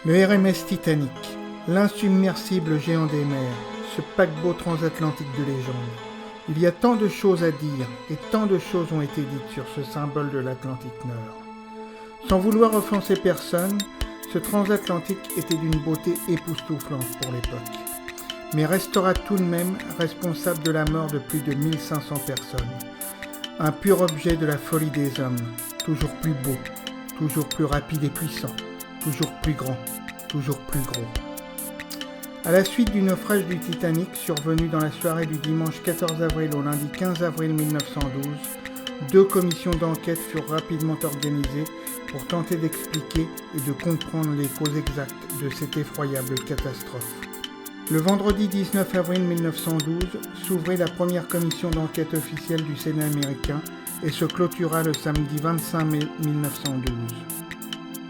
Le RMS Titanic, l'insubmersible géant des mers, ce paquebot transatlantique de légende. Il y a tant de choses à dire et tant de choses ont été dites sur ce symbole de l'Atlantique Nord. Sans vouloir offenser personne, ce transatlantique était d'une beauté époustouflante pour l'époque, mais restera tout de même responsable de la mort de plus de 1500 personnes. Un pur objet de la folie des hommes, toujours plus beau, toujours plus rapide et puissant, toujours plus grand, toujours plus gros. À la suite du naufrage du Titanic, survenu dans la soirée du dimanche 14 avril au lundi 15 avril 1912, 2 commissions d'enquête furent rapidement organisées pour tenter d'expliquer et de comprendre les causes exactes de cette effroyable catastrophe. Le vendredi 19 avril 1912 s'ouvrit la première commission d'enquête officielle du Sénat américain et se clôtura le samedi 25 mai 1912.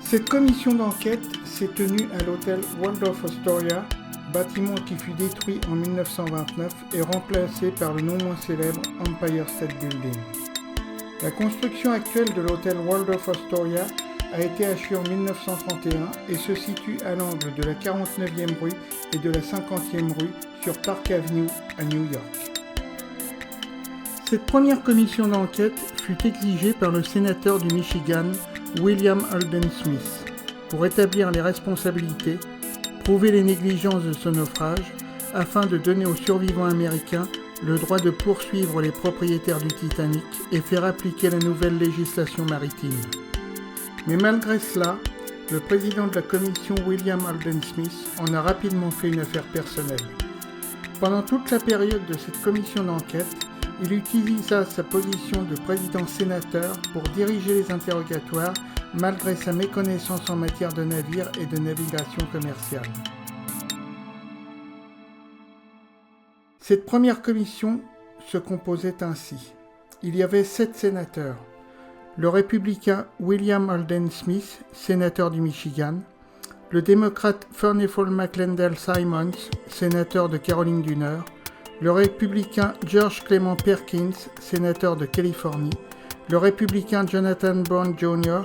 Cette commission d'enquête s'est tenue à l'hôtel Waldorf Astoria, bâtiment qui fut détruit en 1929 et remplacé par le non moins célèbre Empire State Building. La construction actuelle de l'hôtel Waldorf Astoria a été achevée en 1931 et se situe à l'angle de la 49e rue et de la 50e rue sur Park Avenue à New York. Cette première commission d'enquête fut exigée par le sénateur du Michigan, William Alden Smith, pour établir les responsabilités, prouver les négligences de ce naufrage, afin de donner aux survivants américains le droit de poursuivre les propriétaires du Titanic et faire appliquer la nouvelle législation maritime. Mais malgré cela, le président de la commission William Alden Smith en a rapidement fait une affaire personnelle. Pendant toute la période de cette commission d'enquête, il utilisa sa position de président-sénateur pour diriger les interrogatoires malgré sa méconnaissance en matière de navires et de navigation commerciale. Cette première commission se composait ainsi. Il y avait 7 sénateurs. Le républicain William Alden Smith, sénateur du Michigan, le démocrate Furnival McClendale Simons, sénateur de Caroline du Nord, le républicain George Clement Perkins, sénateur de Californie, le républicain Jonathan Brown Jr.,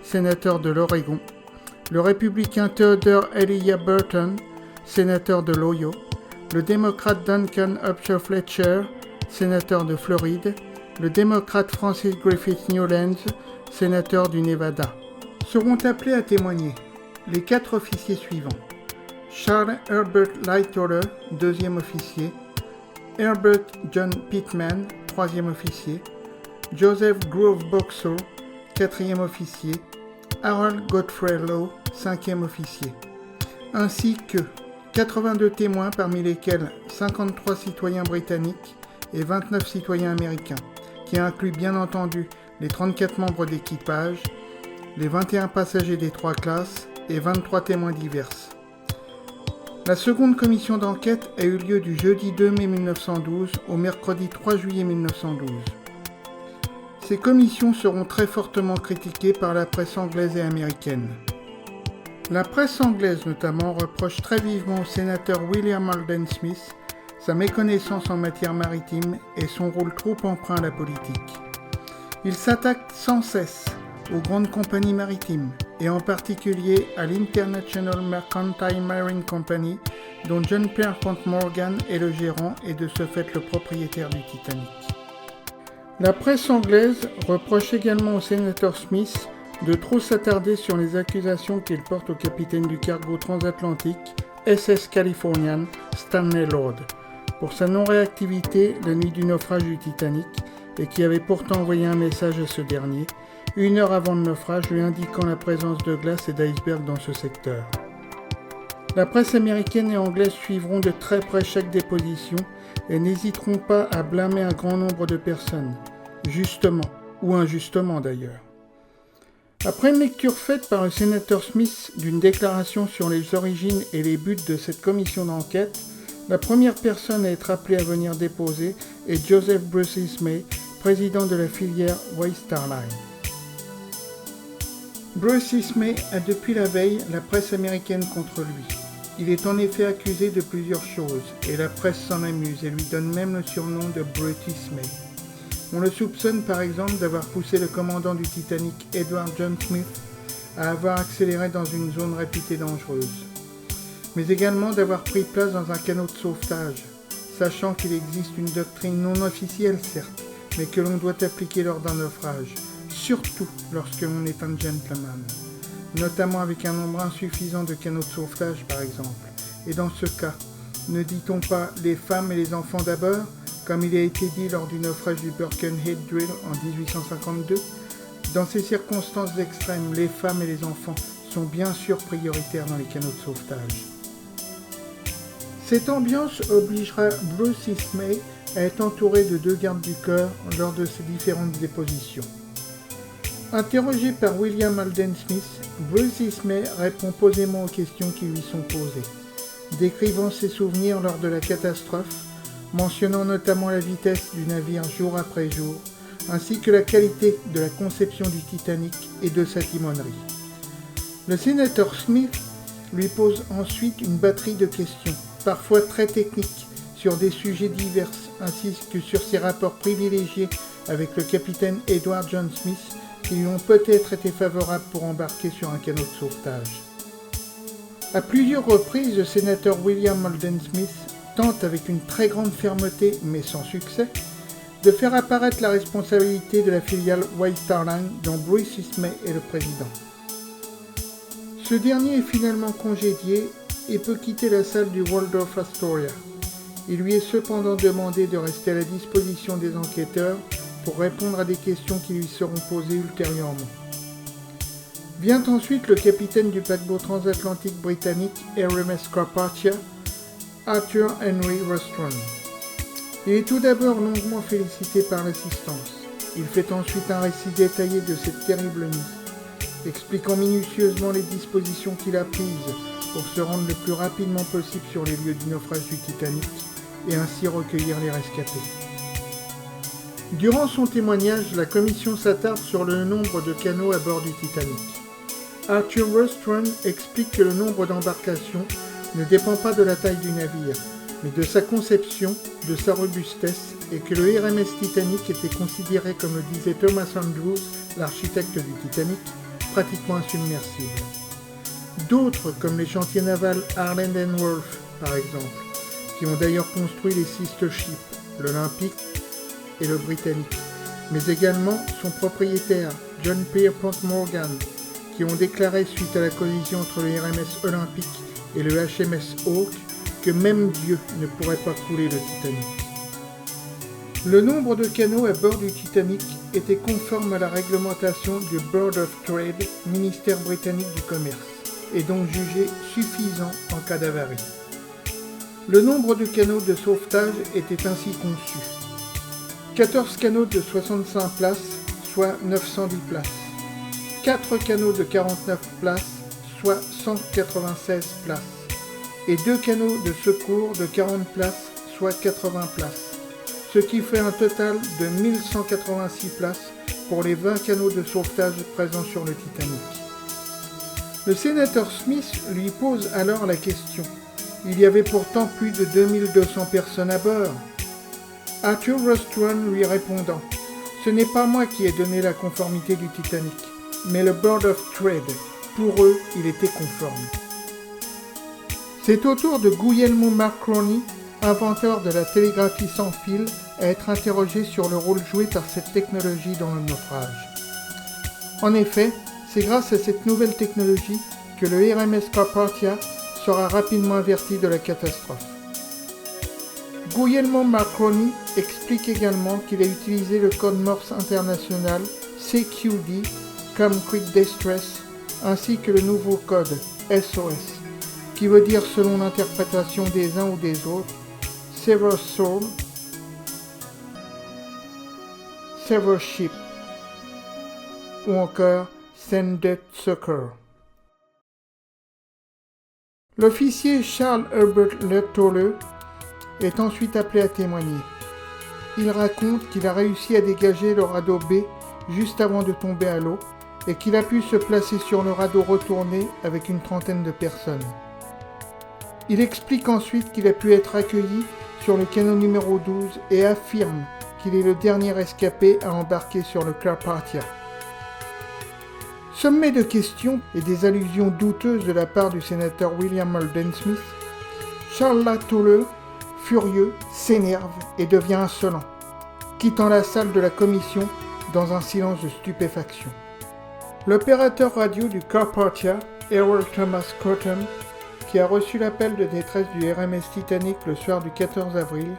sénateur de l'Oregon, le républicain Theodore Elijah Burton, sénateur de l'Ohio, le démocrate Duncan Upshur Fletcher, sénateur de Floride, le démocrate Francis Griffith Newlands, sénateur du Nevada. Seront appelés à témoigner les 4 officiers suivants. Charles Herbert Lightoller, 2e officier, Herbert John Pittman, 3e officier, Joseph Grove Boxall, 4e officier, Harold Godfrey Law, 5e officier, ainsi que 82 témoins parmi lesquels 53 citoyens britanniques et 29 citoyens américains, qui inclut bien entendu les 34 membres d'équipage, les 21 passagers des 3 classes et 23 témoins divers. La seconde commission d'enquête a eu lieu du jeudi 2 mai 1912 au mercredi 3 juillet 1912. Ces commissions seront très fortement critiquées par la presse anglaise et américaine. La presse anglaise notamment reproche très vivement au sénateur William Alden Smith sa méconnaissance en matière maritime et son rôle trop emprunt à la politique. Il s'attaque sans cesse aux grandes compagnies maritimes et en particulier à l'International Mercantile Marine Company dont John Pierpont Morgan est le gérant et de ce fait le propriétaire du Titanic. La presse anglaise reproche également au sénateur Smith de trop s'attarder sur les accusations qu'il porte au capitaine du cargo transatlantique SS Californian, Stanley Lord, pour sa non-réactivité la nuit du naufrage du Titanic et qui avait pourtant envoyé un message à ce dernier, 1 heure avant le naufrage, lui indiquant la présence de glace et d'iceberg dans ce secteur. La presse américaine et anglaise suivront de très près chaque déposition et n'hésiteront pas à blâmer un grand nombre de personnes, justement, ou injustement d'ailleurs. Après une lecture faite par le sénateur Smith d'une déclaration sur les origines et les buts de cette commission d'enquête, la première personne à être appelée à venir déposer est Joseph Bruce Ismay, président de la filière Waystar Line. Bruce Ismay a depuis la veille la presse américaine contre lui. Il est en effet accusé de plusieurs choses, et la presse s'en amuse et lui donne même le surnom de Brute Ismay. On le soupçonne par exemple d'avoir poussé le commandant du Titanic Edward John Smith à avoir accéléré dans une zone réputée dangereuse, mais également d'avoir pris place dans un canot de sauvetage, sachant qu'il existe une doctrine non officielle certes, mais que l'on doit appliquer lors d'un naufrage, surtout lorsque l'on est un gentleman, notamment avec un nombre insuffisant de canots de sauvetage par exemple. Et dans ce cas, ne dit-on pas les femmes et les enfants d'abord, comme il a été dit lors du naufrage du Birkenhead Drill en 1852 ? Dans ces circonstances extrêmes, les femmes et les enfants sont bien sûr prioritaires dans les canots de sauvetage. Cette ambiance obligera Bruce Ismay à être entouré de 2 gardes du corps lors de ses différentes dépositions. Interrogé par William Alden Smith, Bruce Ismay répond posément aux questions qui lui sont posées, décrivant ses souvenirs lors de la catastrophe, mentionnant notamment la vitesse du navire jour après jour, ainsi que la qualité de la conception du Titanic et de sa timonerie. Le sénateur Smith lui pose ensuite une batterie de questions, parfois très techniques, sur des sujets divers, ainsi que sur ses rapports privilégiés avec le capitaine Edward John Smith, qui lui ont peut-être été favorables pour embarquer sur un canot de sauvetage. À plusieurs reprises, le sénateur William Alden Smith tente avec une très grande fermeté, mais sans succès, de faire apparaître la responsabilité de la filiale White Star Line dont Bruce Ismay est le président. Ce dernier est finalement congédié et peut quitter la salle du Waldorf Astoria. Il lui est cependant demandé de rester à la disposition des enquêteurs pour répondre à des questions qui lui seront posées ultérieurement. Vient ensuite le capitaine du paquebot transatlantique britannique RMS Carpathia, Arthur Henry Rostron. Il est tout d'abord longuement félicité par l'assistance. Il fait ensuite un récit détaillé de cette terrible nuit, expliquant minutieusement les dispositions qu'il a prises pour se rendre le plus rapidement possible sur les lieux du naufrage du Titanic et ainsi recueillir les rescapés. Durant son témoignage, la commission s'attarde sur le nombre de canots à bord du Titanic. Arthur Rostron explique que le nombre d'embarcations ne dépend pas de la taille du navire, mais de sa conception, de sa robustesse, et que le RMS Titanic était considéré, comme le disait Thomas Andrews, l'architecte du Titanic, pratiquement insubmersible. D'autres, comme les chantiers navals Harland & Wolff, par exemple, qui ont d'ailleurs construit les sister ships, l'Olympic et le Britannique, mais également son propriétaire, John Pierpont Morgan, qui ont déclaré suite à la collision entre le RMS Olympic et le HMS Hawke que même Dieu ne pourrait pas couler le Titanic. Le nombre de canots à bord du Titanic était conforme à la réglementation du Board of Trade, ministère britannique du commerce, et donc jugé suffisant en cas d'avarie. Le nombre de canots de sauvetage était ainsi conçu. 14 canots de 65 places, soit 910 places. 4 canots de 49 places, soit 196 places. Et 2 canots de secours de 40 places, soit 80 places. Ce qui fait un total de 1186 places pour les 20 canots de sauvetage présents sur le Titanic. Le sénateur Smith lui pose alors la question. Il y avait pourtant plus de 2200 personnes à bord. Arthur Rostron lui répondant, « Ce n'est pas moi qui ai donné la conformité du Titanic, mais le Board of Trade. Pour eux, il était conforme. » C'est au tour de Guglielmo Marconi, inventeur de la télégraphie sans fil, à être interrogé sur le rôle joué par cette technologie dans le naufrage. En effet, c'est grâce à cette nouvelle technologie que le RMS Carpathia sera rapidement averti de la catastrophe. Guglielmo Marconi explique également qu'il a utilisé le code Morse international CQD comme Quick Distress, ainsi que le nouveau code SOS, qui veut dire selon l'interprétation des uns ou des autres, Save Soul, Save Ship, ou encore Send Succor. L'officier Charles Herbert Lertole est ensuite appelé à témoigner. Il raconte qu'il a réussi à dégager le radeau B juste avant de tomber à l'eau et qu'il a pu se placer sur le radeau retourné avec une trentaine de personnes. Il explique ensuite qu'il a pu être accueilli sur le canot numéro 12 et affirme qu'il est le dernier escapé à embarquer sur le Carpathia. Sommet de questions et des allusions douteuses de la part du sénateur William Alden Smith, Charles Latolleux, furieux, s'énerve et devient insolent, quittant la salle de la commission dans un silence de stupéfaction. L'opérateur radio du Carpathia, Errol Thomas Cotton, qui a reçu l'appel de détresse du RMS Titanic le soir du 14 avril,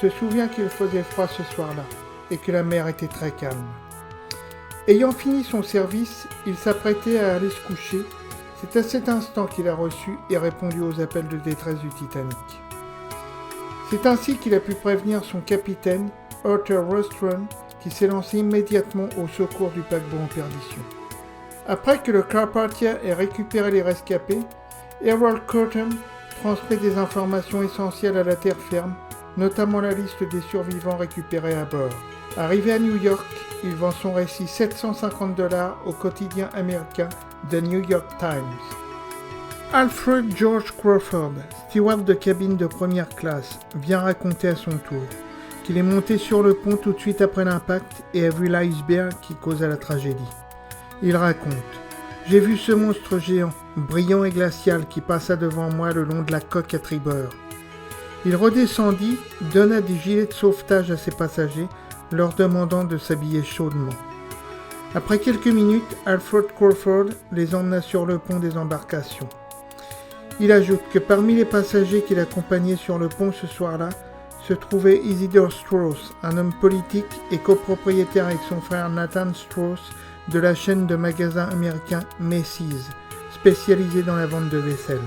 se souvient qu'il faisait froid ce soir-là et que la mer était très calme. Ayant fini son service, il s'apprêtait à aller se coucher. C'est à cet instant qu'il a reçu et répondu aux appels de détresse du Titanic. C'est ainsi qu'il a pu prévenir son capitaine, Arthur Rostron, qui s'est lancé immédiatement au secours du paquebot en perdition. Après que le Carpathia ait récupéré les rescapés, Errol Cotton transmet des informations essentielles à la terre ferme, notamment la liste des survivants récupérés à bord. Arrivé à New York, il vend son récit $750 au quotidien américain The New York Times. Alfred George Crawford, steward de cabine de première classe, vient raconter à son tour qu'il est monté sur le pont tout de suite après l'impact et a vu l'iceberg qui causa la tragédie. Il raconte « J'ai vu ce monstre géant, brillant et glacial qui passa devant moi le long de la coque à tribord. Il redescendit, donna des gilets de sauvetage à ses passagers, leur demandant de s'habiller chaudement. Après quelques minutes, Alfred Crawford les emmena sur le pont des embarcations. Il ajoute que parmi les passagers qui l'accompagnaient sur le pont ce soir-là, se trouvait Isidore Strauss, un homme politique et copropriétaire avec son frère Nathan Strauss de la chaîne de magasins américains Macy's, spécialisée dans la vente de vaisselle.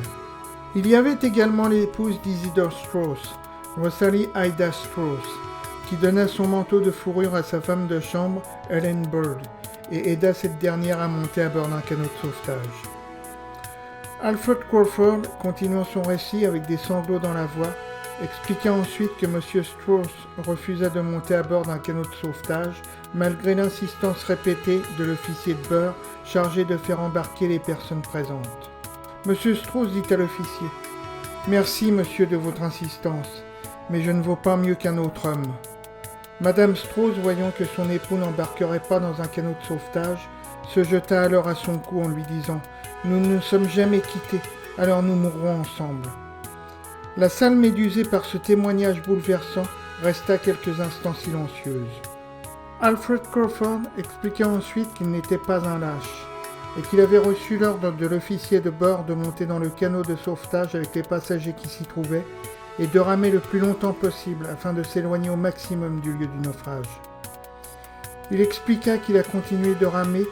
Il y avait également l'épouse d'Isidore Strauss, Rosalie Ida Strauss, qui donna son manteau de fourrure à sa femme de chambre, Ellen Bird, et aida cette dernière à monter à bord d'un canot de sauvetage. Alfred Crawford, continuant son récit avec des sanglots dans la voix, expliqua ensuite que M. Strauss refusa de monter à bord d'un canot de sauvetage malgré l'insistance répétée de l'officier de bord chargé de faire embarquer les personnes présentes. M. Strauss dit à l'officier « Merci, monsieur, de votre insistance, mais je ne vaux pas mieux qu'un autre homme. » Madame Strauss, voyant que son époux n'embarquerait pas dans un canot de sauvetage, se jeta alors à son cou en lui disant « Nous ne nous sommes jamais quittés, alors nous mourrons ensemble. » La salle médusée par ce témoignage bouleversant resta quelques instants silencieuse. Alfred Crawford expliqua ensuite qu'il n'était pas un lâche et qu'il avait reçu l'ordre de l'officier de bord de monter dans le canot de sauvetage avec les passagers qui s'y trouvaient et de ramer le plus longtemps possible afin de s'éloigner au maximum du lieu du naufrage. Il expliqua qu'il a continué de ramer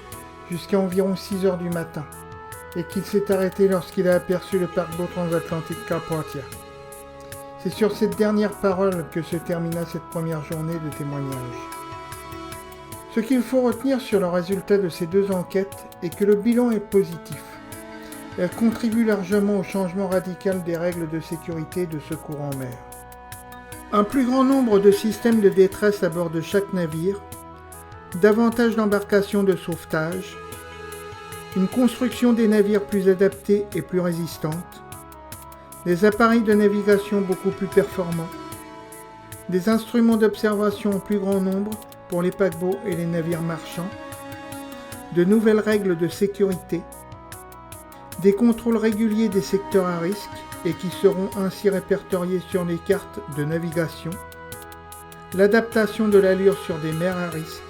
jusqu'à environ 6 heures du matin et qu'il s'est arrêté lorsqu'il a aperçu le paquebot transatlantique Carpathia. C'est sur cette dernière parole que se termina cette première journée de témoignage. Ce qu'il faut retenir sur le résultat de ces deux enquêtes est que le bilan est positif. Elle contribue largement au changement radical des règles de sécurité et de secours en mer. Un plus grand nombre de systèmes de détresse à bord de chaque navire, davantage d'embarcations de sauvetage, une construction des navires plus adaptée et plus résistante, des appareils de navigation beaucoup plus performants, des instruments d'observation en plus grand nombre pour les paquebots et les navires marchands, de nouvelles règles de sécurité, des contrôles réguliers des secteurs à risque et qui seront ainsi répertoriés sur les cartes de navigation, l'adaptation de l'allure sur des mers à risque,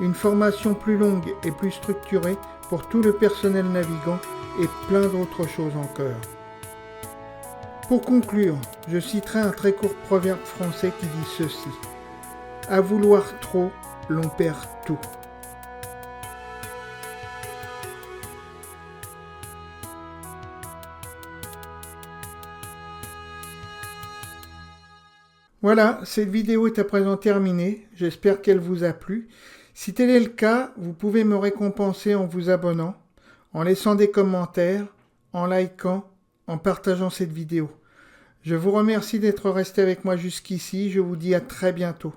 une formation plus longue et plus structurée pour tout le personnel navigant et plein d'autres choses encore. Pour conclure, je citerai un très court proverbe français qui dit ceci : « À vouloir trop, l'on perd tout. » Voilà, cette vidéo est à présent terminée. J'espère qu'elle vous a plu. Si tel est le cas, vous pouvez me récompenser en vous abonnant, en laissant des commentaires, en likant, en partageant cette vidéo. Je vous remercie d'être resté avec moi jusqu'ici. Je vous dis à très bientôt.